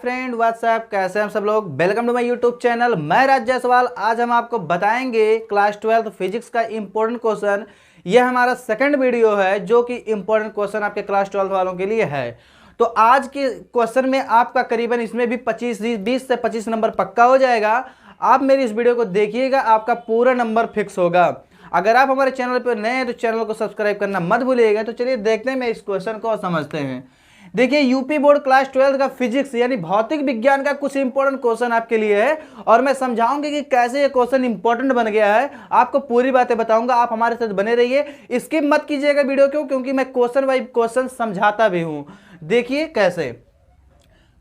Friend WhatsApp, कैसे हैं हम सब लोग। Welcome to my YouTube channel. मैं राज जायसवाल। आज हम आपको बताएंगे क्लास 12 फिजिक्स का इंपॉर्टेंट क्वेश्चन। यह हमारा सेकंड वीडियो है जो कि इंपॉर्टेंट क्वेश्चन आपके क्लास 12 वालों के लिए है। तो आज के क्वेश्चन में आपका करीबन इसमें भी 20 से 25 नंबर पक्का हो जाएगा। आप मेरी इस वीडियो को देखिएगा, आपका पूरा नंबर फिक्स होगा। अगर आप हमारे चैनल पर नए हैं तो चैनल को सब्सक्राइब करना मत भूलिएगा। तो चलिए देखते हैं मैं इस क्वेश्चन को समझते हैं। देखिए, यूपी बोर्ड क्लास 12 का फिजिक्स यानी भौतिक विज्ञान का कुछ इंपॉर्टेंट क्वेश्चन आपके लिए है और मैं समझाऊंगी कि कैसे ये क्वेश्चन इंपॉर्टेंट बन गया है। आपको पूरी बातें बताऊंगा, आप हमारे साथ बने रहिए, स्किप मत कीजिएगा वीडियो को, क्योंकि मैं क्वेश्चन बाय क्वेश्चन समझाता भी हूं। देखिए कैसे।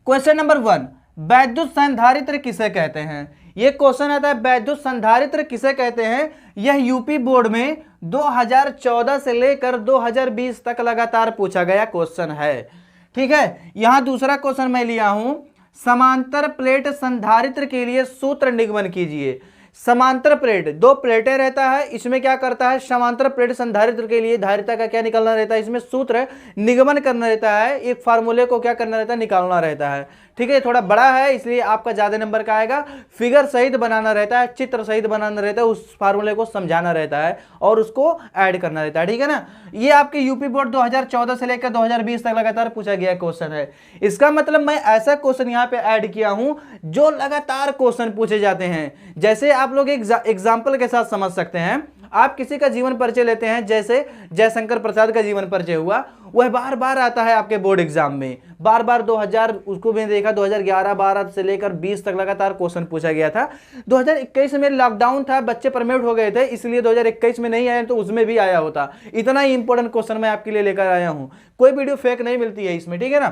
क्वेश्चन नंबर 1, वैद्युत संधारित्र किसे कहते हैं। यह क्वेश्चन आता है, वैद्युत संधारित्र किसे कहते हैं। यह यूपी बोर्ड में 2014 से लेकर 2020 तक लगातार पूछा गया क्वेश्चन है। ठीक है। यहां दूसरा क्वेश्चन मैं लिया हूं, समांतर प्लेट संधारित्र के लिए सूत्र निगमन कीजिए। समांतर प्लेट, दो प्लेटें रहता है, इसमें क्या करता है, समांतर प्लेट संधारित्र के लिए धारिता का क्या निकालना रहता है, इसमें सूत्र निगमन करना रहता है, एक फार्मूले को क्या करना रहता है, निकालना रहता है। ठीक है। थोड़ा बड़ा है इसलिए आपका ज्यादा नंबर का आएगा। फिगर सहित बनाना रहता है, चित्र सहित बनाना रहता है, उस फार्मूले को समझाना रहता है और उसको ऐड करना रहता है। ठीक है ना। ये आपके यूपी बोर्ड 2014 से लेकर 2020 तक लगातार पूछा गया क्वेश्चन है। इसका मतलब मैं ऐसा क्वेश्चन यहाँ पे ऐड किया हूं जो लगातार क्वेश्चन पूछे जाते हैं। जैसे आप लोग एग्जाम्पल के साथ समझ सकते हैं। आप किसी का जीवन परिचय लेते हैं, जैसे जयशंकर प्रसाद का जीवन परिचय हुआ, वह बार बार आता है आपके बोर्ड एग्जाम में, बार बार 2000 उसको भी देखा, 2011-12 से लेकर 20 तक लगातार क्वेश्चन पूछा गया था। 2021 में लॉकडाउन था, बच्चे परमिट हो गए थे, इसलिए 2021 में नहीं आए, तो उसमें भी आया होता। इतना ही इंपॉर्टेंट क्वेश्चन मैं आपके लिए लेकर आया हूं, कोई वीडियो फेक नहीं मिलती है इसमें। ठीक है ना।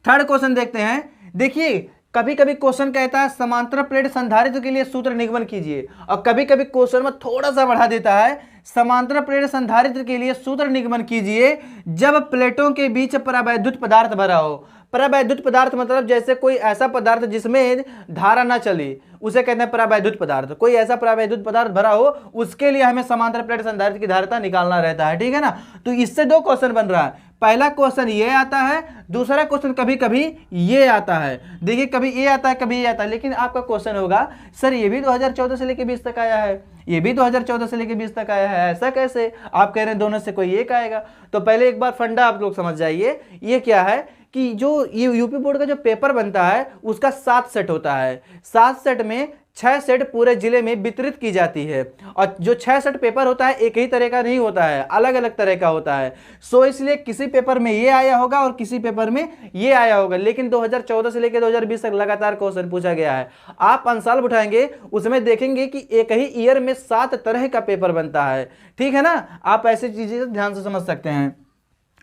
थर्ड क्वेश्चन देखते हैं। देखिए, कभी कभी क्वेश्चन कहता है समांतर प्लेट संधारित्र के लिए सूत्र निगमन कीजिए, और कभी कभी क्वेश्चन में थोड़ा सा बढ़ा देता है, समांतर प्लेट संधारित्र के लिए सूत्र निगमन कीजिए जब प्लेटों के बीच परावैद्युत पदार्थ भरा हो। परावैद्युत पदार्थ मतलब जैसे कोई ऐसा पदार्थ जिसमें धारा ना चले, उसे कहते हैं परावैद्युत पदार्थ। कोई ऐसा परावैद्युत पदार्थ भरा हो, उसके लिए हमें समांतर प्लेट संधारित्र की धारिता निकालना रहता है। ठीक है ना। तो इससे दो क्वेश्चन बन रहा है। पहला क्वेश्चन ये आता है, दूसरा क्वेश्चन कभी कभी ये आता है। देखिए, कभी ये आता है, कभी ये आता है, लेकिन आपका क्वेश्चन होगा सर ये भी 2014 से लेकर 20 तक आया है, ये भी 2014 से लेकर 20 तक आया है, ऐसा कैसे। आप कह रहे हैं दोनों से कोई एक आएगा। तो पहले एक बार फंडा आप लोग समझ जाइए। ये क्या है कि जो यूपी बोर्ड का जो पेपर बनता है उसका 7 सेट होता है। 7 सेट में 6 सेट पूरे जिले में वितरित की जाती है, और जो 6 सेट पेपर होता है एक ही तरह का नहीं होता है, अलग अलग तरह का होता है। सो इसलिए किसी पेपर में ये आया होगा और किसी पेपर में ये आया होगा, लेकिन 2014 से लेकर 2020 तक लगातार क्वेश्चन पूछा गया है। आप अंसाल उठाएंगे, उसमें देखेंगे कि एक ही ईयर में 7 तरह का पेपर बनता है। ठीक है ना। आप ऐसी चीजें ध्यान से समझ सकते हैं।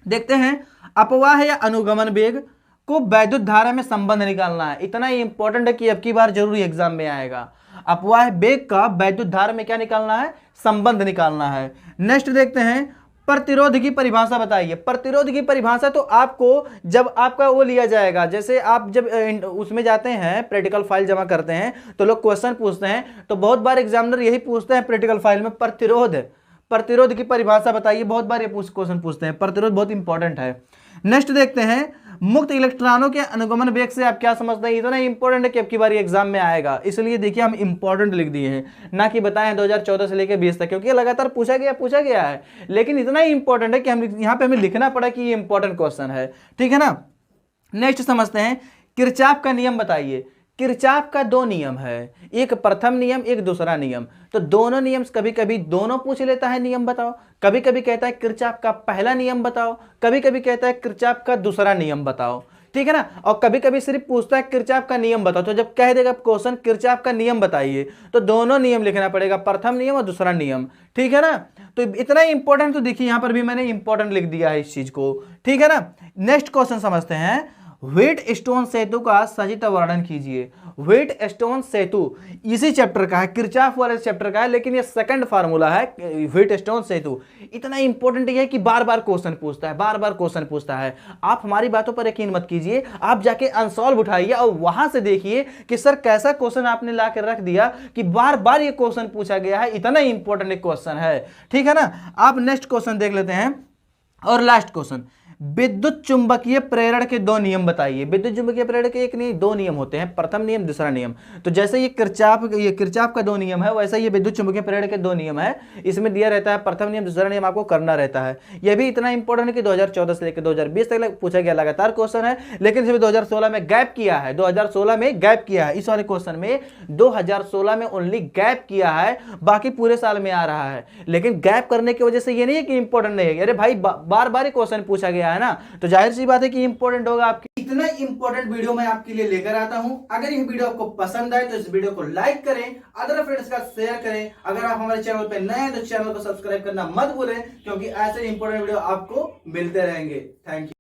देखते हैं, अपवाह या अनुगमन वेग को वैद्युत धारा में संबंध निकालना है। इतना ही इंपॉर्टेंट है कि अब की बार जरूर एग्जाम में आएगा। अपवाह वेग का वैद्युत धारा में क्या निकालना है, संबंध निकालना है। नेक्स्ट देखते हैं, प्रतिरोध की परिभाषा बताइए। प्रतिरोध की परिभाषा तो आपको जब आपका वो लिया जाएगा, जैसे आप जब उसमें जाते हैं प्रैक्टिकल फाइल जमा करते हैं तो लोग क्वेश्चन पूछते हैं, तो बहुत बार एग्जामिनर यही पूछते हैं प्रैक्टिकल फाइल में, प्रतिरोध की परिभाषा बताइए। बहुत बार ये क्वेश्चन पूछते हैं, प्रतिरोध बहुत इंपॉर्टेंट है। नेक्स्ट देखते हैं, मुक्त इलेक्ट्रॉनों के अनुगमन वेग से आप क्या समझते हैं। इतना इंपॉर्टेंट है कि अब की बार एग्जाम में आएगा, इसलिए देखिए हम इंपॉर्टेंट लिख दिए हैं, ना कि बताए 2014 से लेकर 20 तक, क्योंकि लगातार पूछा गया है। लेकिन इतना ही इंपॉर्टेंट है कि हम यहाँ पे हमें लिखना पड़ा कि ये इंपॉर्टेंट क्वेश्चन है। ठीक है ना। नेक्स्ट समझते हैं, किरचॉफ का नियम बताइए। किरचॉफ का 2 नियम है, एक प्रथम नियम, एक दूसरा नियम। तो दोनों नियम कभी कभी दोनों पूछ लेता है, नियम बताओ। कभी कभी कहता है किरचॉफ का पहला नियम बताओ, कभी कभी कहता है किरचॉफ का दूसरा नियम बताओ। ठीक है ना। और कभी कभी सिर्फ पूछता है किरचॉफ का नियम बताओ। तो जब कह देगा क्वेश्चन किरचॉफ का नियम बताइए, तो दोनों नियम लिखना पड़ेगा, प्रथम नियम और दूसरा नियम। ठीक है ना। तो इतना इंपॉर्टेंट, तो देखिए यहां पर भी मैंने इंपॉर्टेंट लिख दिया है इस चीज को। ठीक है ना। नेक्स्ट क्वेश्चन समझते हैं, व्हीटस्टोन सेतु का सचित्र वर्णन कीजिए। व्हीटस्टोन सेतु इसी चैप्टर का है, किरचॉफ वाले चैप्टर का है, लेकिन ये सेकंड फार्मूला है व्हीटस्टोन सेतु। इतना इंपॉर्टेंट है कि बार बार क्वेश्चन पूछता है। आप हमारी बातों पर यकीन मत कीजिए, आप जाके अनसॉल्व उठाइए और वहां से देखिए कि सर कैसा क्वेश्चन आपने ला कर रख दिया कि बार बार ये क्वेश्चन पूछा गया है। इतना इंपॉर्टेंट क्वेश्चन है। ठीक है ना। आप नेक्स्ट क्वेश्चन देख लेते हैं, और लास्ट क्वेश्चन, विद्युत चुंबकीय प्रेरण के दो नियम बताइए। विद्युत चुंबकीय प्रेरण के एक नहीं दो नियम होते हैं, प्रथम नियम दूसरा नियम। तो जैसे ये किरचॉफ का दो नियम है, वैसे ये विद्युत चुंबकीय प्रेरण के दो नियम है। इसमें दिया रहता है प्रथम नियम दूसरा नियम आपको करना रहता है। यह भी इतना इंपॉर्टेंट है कि 2014 से लेकर 2020 तक पूछा गया लगातार क्वेश्चन है, लेकिन इसमें 2016 में गैप किया है, 2016 में गैप किया है। इस वाले क्वेश्चन में 2016 में ओनली गैप किया है, बाकी पूरे साल में आ रहा है। लेकिन गैप करने की वजह से ये नहीं है कि इंपॉर्टेंट नहीं है। अरे भाई बार बार क्वेश्चन पूछा गया है ना, तो जाहिर सी बात है कि इंपॉर्टेंट होगा। आपकी इतना इंपॉर्टेंट वीडियो मैं आपके लिए लेकर आता हूं। अगर ये वीडियो आपको पसंद आए तो इस वीडियो को लाइक करें, अदर फ्रेंड्स का शेयर करें। अगर आप हमारे चैनल पे नए हैं तो चैनल को सब्सक्राइब करना मत भूलें, क्योंकि ऐसे इंपॉर्टेंट वीडियो आपको मिलते रहेंगे। Thank you.